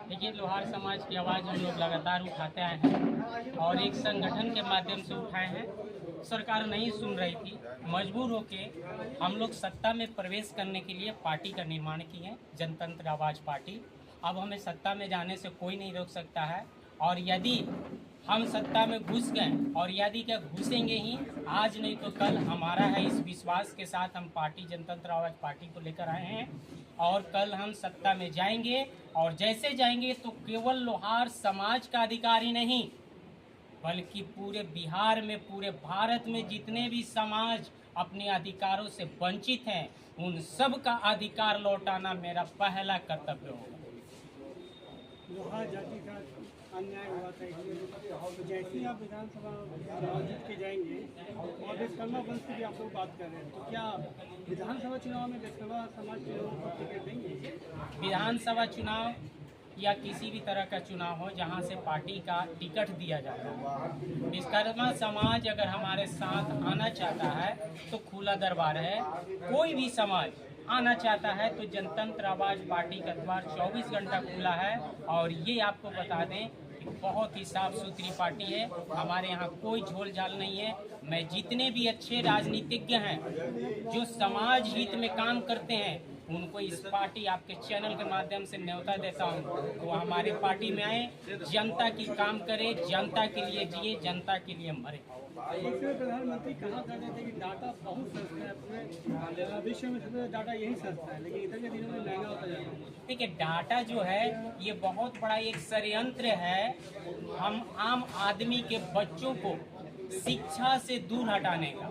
देखिए, लोहार समाज की आवाज़ हम लोग लगातार उठाते आए हैं और एक संगठन के माध्यम से उठाए हैं। सरकार नहीं सुन रही थी, मजबूर होके हम लोग सत्ता में प्रवेश करने के लिए पार्टी का निर्माण किए, जनतंत्र आवाज़ पार्टी। अब हमें सत्ता में जाने से कोई नहीं रोक सकता है, और यदि हम सत्ता में घुस गए और यदि क्या घुसेंगे ही, आज नहीं तो कल हमारा है, इस विश्वास के साथ हम पार्टी जनतंत्र आवाज़ पार्टी को लेकर आए हैं। और कल हम सत्ता में जाएंगे, और जैसे जाएंगे तो केवल लोहार समाज का अधिकार ही नहीं, बल्कि पूरे बिहार में, पूरे भारत में जितने भी समाज अपने अधिकारों से वंचित हैं, उन सब का अधिकार लौटाना मेरा पहला कर्तव्य होगा। लोहार जाति का अन्याय हुआ था, इसलिए जैसे ही आप विधानसभा जीत के जाएंगे और विश्वकर्मा वंश की भी आप लोग बात कर रहे हैं, तो क्या विधानसभा चुनाव में विश्वकर्मा समाज के लोगों को टिकट देंगे? विधानसभा चुनाव या किसी भी तरह का चुनाव हो जहां से पार्टी का टिकट दिया जाता है, विश्वकर्मा समाज अगर हमारे साथ आना चाहता है तो खुला दरबार है। कोई भी समाज आना चाहता है तो जनतंत्र आवाज़ पार्टी का द्वार 24 घंटा खुला है। और ये आपको बता दें कि बहुत ही साफ सुथरी पार्टी है, हमारे यहाँ कोई झोल झाल नहीं है। मैं जितने भी अच्छे राजनीतिज्ञ हैं जो समाज हित में काम करते हैं, उनको इस पार्टी आपके चैनल के माध्यम से न्योता देता हूँ, तो हमारे पार्टी में आए, जनता की काम करे, जनता के लिए जिए, जनता के लिए मरे। प्रधानमंत्री कहा करते थे कि डाटा बहुत सस्ता है, पूरे विश्व में सबसे डाटा यही सस्ता है, लेकिन इधर के दिनों में महंगा होता जा रहा है। देखिए, डाटा जो है ये बहुत बड़ा एक षड्यंत्र है, हम आम आदमी के बच्चों को शिक्षा से दूर हटाने का।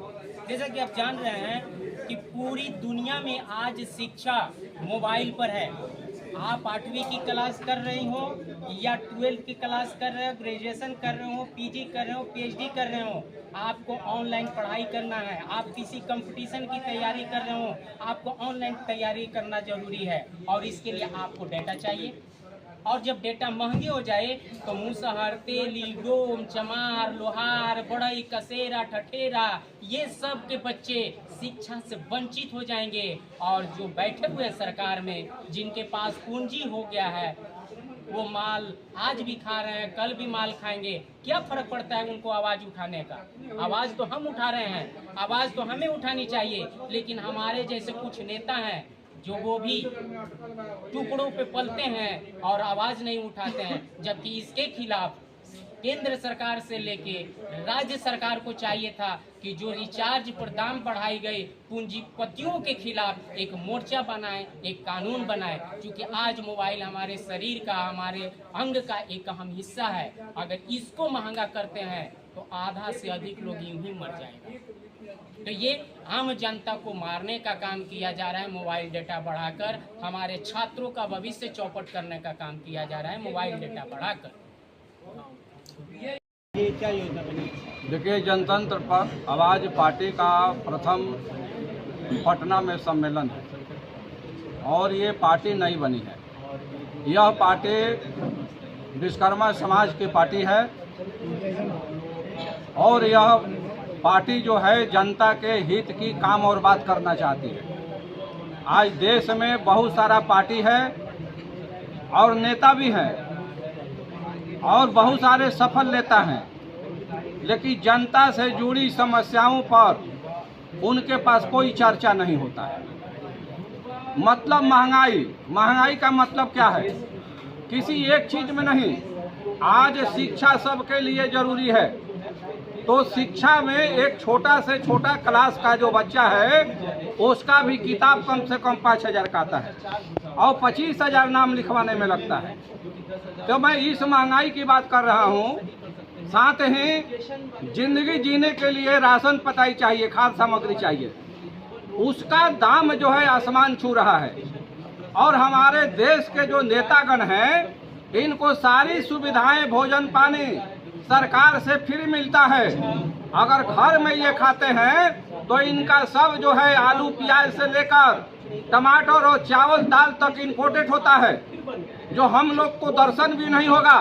जैसा कि आप जान रहे हैं कि पूरी दुनिया में आज शिक्षा मोबाइल पर है। आप 8वीं की क्लास कर रही हो या 12th की क्लास कर रहे हो, ग्रेजुएशन कर रहे हो, पीजी कर रहे हो, पीएचडी कर रहे हो, आपको ऑनलाइन पढ़ाई करना है। आप किसी कंपटीशन की तैयारी कर रहे हो, आपको ऑनलाइन तैयारी करना जरूरी है, और इसके लिए आपको डेटा चाहिए। और जब डेटा महंगे हो जाए तो मुसहर, तेली, डोम, चमार, लोहार, बड़ई, कसेरा, ठठेरा, ये सब के बच्चे शिक्षा से वंचित हो जाएंगे। और जो बैठे हुए सरकार में, जिनके पास पूंजी हो गया है, वो माल आज भी खा रहे हैं, कल भी माल खाएंगे। क्या फर्क पड़ता है उनको आवाज़ उठाने का? आवाज़ तो हम उठा रहे हैं, आवाज़ तो हमें उठानी चाहिए, लेकिन हमारे जैसे कुछ नेता हैं जो वो भी टुकड़ों पे पलते हैं और आवाज़ नहीं उठाते हैं। जबकि इसके खिलाफ केंद्र सरकार से लेके राज्य सरकार को चाहिए था कि जो रिचार्ज पर दाम बढ़ाई गई, पूंजीपतियों के खिलाफ एक मोर्चा बनाए, एक कानून बनाए। क्योंकि आज मोबाइल हमारे शरीर का, हमारे अंग का एक अहम हिस्सा है। अगर इसको महंगा करते हैं तो आधा से अधिक लोग यूं ही मर जाएंगे। तो ये आम जनता को मारने का काम किया जा रहा है। मोबाइल डेटा बढ़ाकर हमारे छात्रों का भविष्य चौपट करने का काम किया जा रहा है, मोबाइल डेटा बढ़ाकर। ये क्या योजना बनी? देखिए, जनतंत्र आवाज़ पार्टी का प्रथम पटना में सम्मेलन है, और ये पार्टी नई बनी है। यह पार्टी विश्वकर्मा समाज की पार्टी है, और यह पार्टी जो है जनता के हित की काम और बात करना चाहती है। आज देश में बहुत सारा पार्टी है और नेता भी हैं, और बहुत सारे सफल नेता हैं, लेकिन जनता से जुड़ी समस्याओं पर उनके पास कोई चर्चा नहीं होता है। मतलब महंगाई का मतलब क्या है? किसी एक चीज में नहीं। आज शिक्षा सबके लिए जरूरी है, तो शिक्षा में एक छोटा से छोटा क्लास का जो बच्चा है, उसका भी किताब कम से कम 5,000 का आता है, और 25,000 नाम लिखवाने में लगता है। तो मैं इस महंगाई की बात कर रहा हूँ। साथ ही जिंदगी जीने के लिए राशन पताई चाहिए, खाद्य सामग्री चाहिए, उसका दाम जो है आसमान छू रहा है। और हमारे देश के जो नेतागण हैं, इनको सारी सुविधाएं, भोजन पानी सरकार से फ्री मिलता है। अगर घर में ये खाते हैं तो इनका सब जो है आलू प्याज से लेकर टमाटर और चावल दाल तक इम्पोर्टेड होता है, जो हम लोग को दर्शन भी नहीं होगा।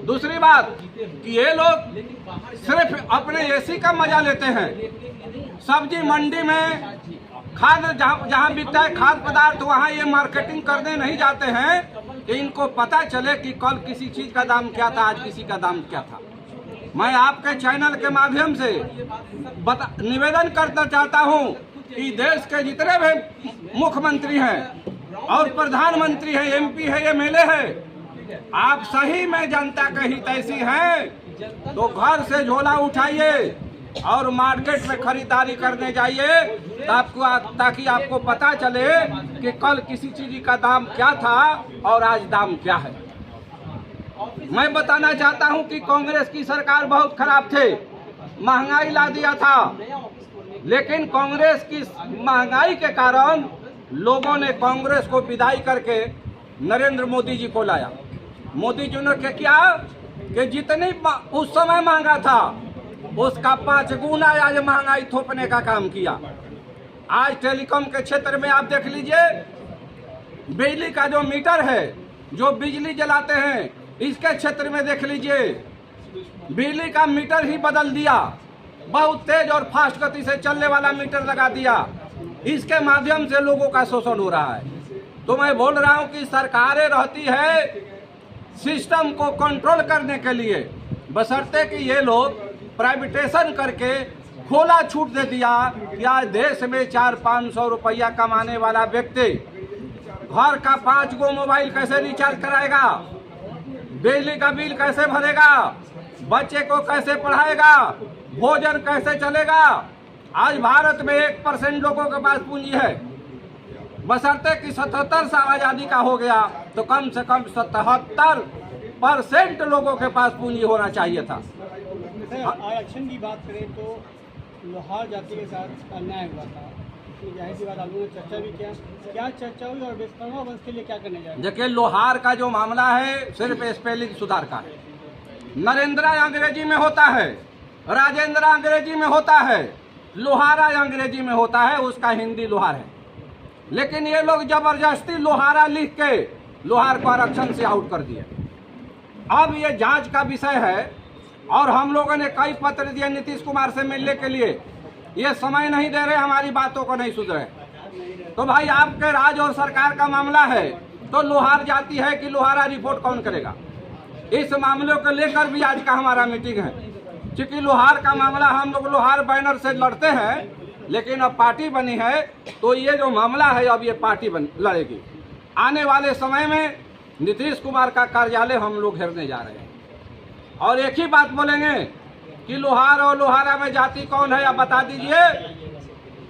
दूसरी बात कि ये लोग सिर्फ अपने एसी का मजा लेते हैं। सब्जी मंडी में खाद्य जहाँ बिकता है खाद्य पदार्थ वहाँ ये मार्केटिंग करने नहीं जाते हैं कि इनको पता चले कि कल किसी चीज का दाम क्या था, आज किसी का दाम क्या था। मैं आपके चैनल के माध्यम से निवेदन करना चाहता हूँ कि देश के जितने भी मुख्यमंत्री हैं और प्रधानमंत्री हैं, एमपी है, एमएलए है, आप सही में जनता के हितैषी हैं तो घर से झोला उठाइए और मार्केट में खरीदारी करने जाइए ताकि आपको पता चले कि कल किसी चीज का दाम क्या था और आज दाम क्या है। मैं बताना चाहता हूं कि कांग्रेस की सरकार बहुत खराब थे, महंगाई ला दिया था, लेकिन कांग्रेस की महंगाई के कारण लोगों ने कांग्रेस को विदाई करके नरेंद्र मोदी जी को लाया। मोदी जी ने क्या किया कि जितनी उस समय महंगा था उसका 5 गुना आज महंगाई थोपने का काम किया। आज टेलीकॉम के क्षेत्र में आप देख लीजिए, बिजली का जो मीटर है, जो बिजली जलाते हैं, इसके क्षेत्र में देख लीजिए बिजली का मीटर ही बदल दिया, बहुत तेज और फास्ट गति से चलने वाला मीटर लगा दिया। इसके माध्यम से लोगों का शोषण हो रहा है। तो मैं बोल रहा हूं कि सरकारें रहती है सिस्टम को कंट्रोल करने के लिए, बशर्ते कि ये लोग प्राइवेटेशन करके खोला छूट दे दिया कि आज देश में 400-500 रुपया कमाने वाला व्यक्ति घर का 5 गो मोबाइल कैसे रिचार्ज कराएगा, बिजली का बिल कैसे भरेगा, बच्चे को कैसे पढ़ाएगा, भोजन कैसे चलेगा। आज भारत में 1% लोगों के पास पूंजी है, बशर्ते कि 77 साल आजादी का हो गया तो कम से कम 77% लोगों के पास पूंजी होना चाहिए था। आरक्षण की बात करें तो लोहार जाति के साथ अन्याय हुआ था, जाहिर सी बात आप लोगों ने चर्चा भी किया, क्या चर्चा हुई और विश्वकर्मा वंश के लिए क्या करने जा रहे हैं? देखिए, लोहार का जो मामला है सिर्फ स्पेलिंग सुधार का है। नरेंद्र अंग्रेजी में होता है, राजेंद्र अंग्रेजी में होता है, लोहारा अंग्रेजी में होता है, उसका हिंदी लोहार है। लेकिन ये लोग जबरदस्ती लोहारा लिख के लोहार को आरक्षण से आउट कर दिए। अब ये जांच का विषय है और हम लोगों ने कई पत्र दिए नीतीश कुमार से मिलने के लिए, ये समय नहीं दे रहे, हमारी बातों को नहीं सुन रहे। तो भाई आपके राज और सरकार का मामला है तो लोहार जाती है कि लोहारा रिपोर्ट कौन करेगा? इस मामले को लेकर भी आज का हमारा मीटिंग है। क्योंकि लोहार का मामला हम लोग लोहार बैनर से लड़ते हैं, लेकिन अब पार्टी बनी है तो ये जो मामला है अब ये पार्टी लड़ेगी। आने वाले समय में नीतीश कुमार का कार्यालय हम लोग घेरने जा रहे हैं और एक ही बात बोलेंगे कि लोहार और लोहारा में जाति कौन है, आप बता दीजिए,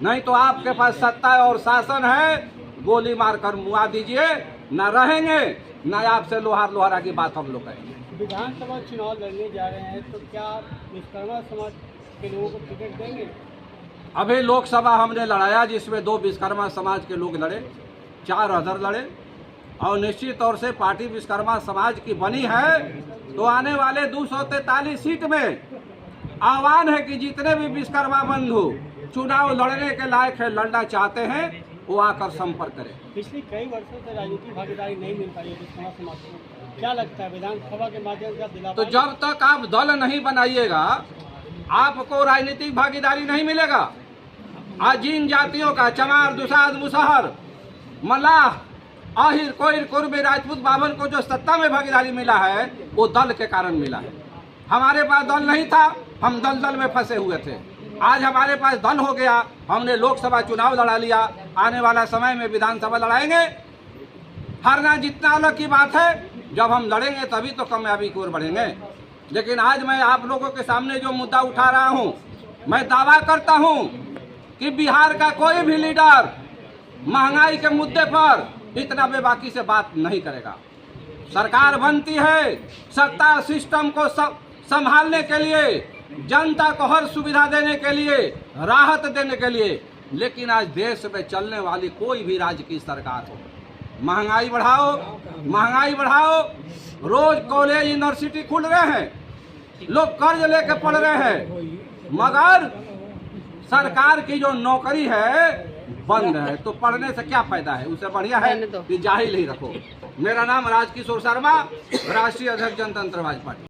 नहीं तो आपके पास सत्ता और शासन है, गोली मारकर मुआ दीजिए, न रहेंगे न आपसे लोहार लोहारा की बात हम लोग करेंगे। विधानसभा चुनाव लड़ने जा रहे हैं तो क्या विश्वकर्मा समाज के लोगों को टिकट देंगे? अभी लोकसभा हमने लड़ाया जिसमें 2 विश्वकर्मा समाज के लोग लड़े, 4 अदर लड़े और निश्चित तौर से पार्टी विश्वकर्मा समाज की बनी है तो आने वाले 243 सीट में आह्वान है कि जितने भी विश्वकर्मा बंधु चुनाव लड़ने के लायक है, लड़ना चाहते हैं, वो आकर संपर्क करें। पिछले कई वर्षों से राजनीतिक भागीदारी नहीं मिल पाई है विश्वकर्मा समाज को, क्या लगता है विधानसभा के माध्यम से आप दिला तो जब तक आप दल नहीं बनाइएगा आपको राजनीतिक भागीदारी नहीं मिलेगा। आज जिन जातियों का चमार, दुसाद, मुसहर, मल्लाह, आहिर, कोइर, कुर्मी, राजपूत, बाभन को जो सत्ता में भागीदारी मिला है वो दल के कारण मिला है। हमारे पास दल नहीं था, हम दल में फंसे हुए थे। आज हमारे पास दल हो गया, हमने लोकसभा चुनाव लड़ा लिया, आने वाला समय में विधानसभा लड़ाएंगे। हारना जितना अलग की बात है, जब हम लड़ेंगे तभी तो कामयाबी की ओर बढ़ेंगे। लेकिन आज मैं आप लोगों के सामने जो मुद्दा उठा रहा हूं, मैं दावा करता हूं कि बिहार का कोई भी लीडर महंगाई के मुद्दे पर इतना बेबाकी से बात नहीं करेगा। सरकार बनती है सत्ता सिस्टम को संभालने के लिए, जनता को हर सुविधा देने के लिए, राहत देने के लिए, लेकिन आज देश में चलने वाली कोई भी राज्य की सरकार हो, महंगाई बढ़ाओ, रोज कॉलेज यूनिवर्सिटी खुल रहे हैं, लोग कर्ज लेके पढ़ रहे हैं, मगर सरकार की जो नौकरी है बंद है, तो पढ़ने से क्या फायदा है? उससे बढ़िया है कि जाहिल ही रखो। मेरा नाम राजकिशोर शर्मा, राष्ट्रीय अध्यक्ष जनतंत्रवादी पार्टी।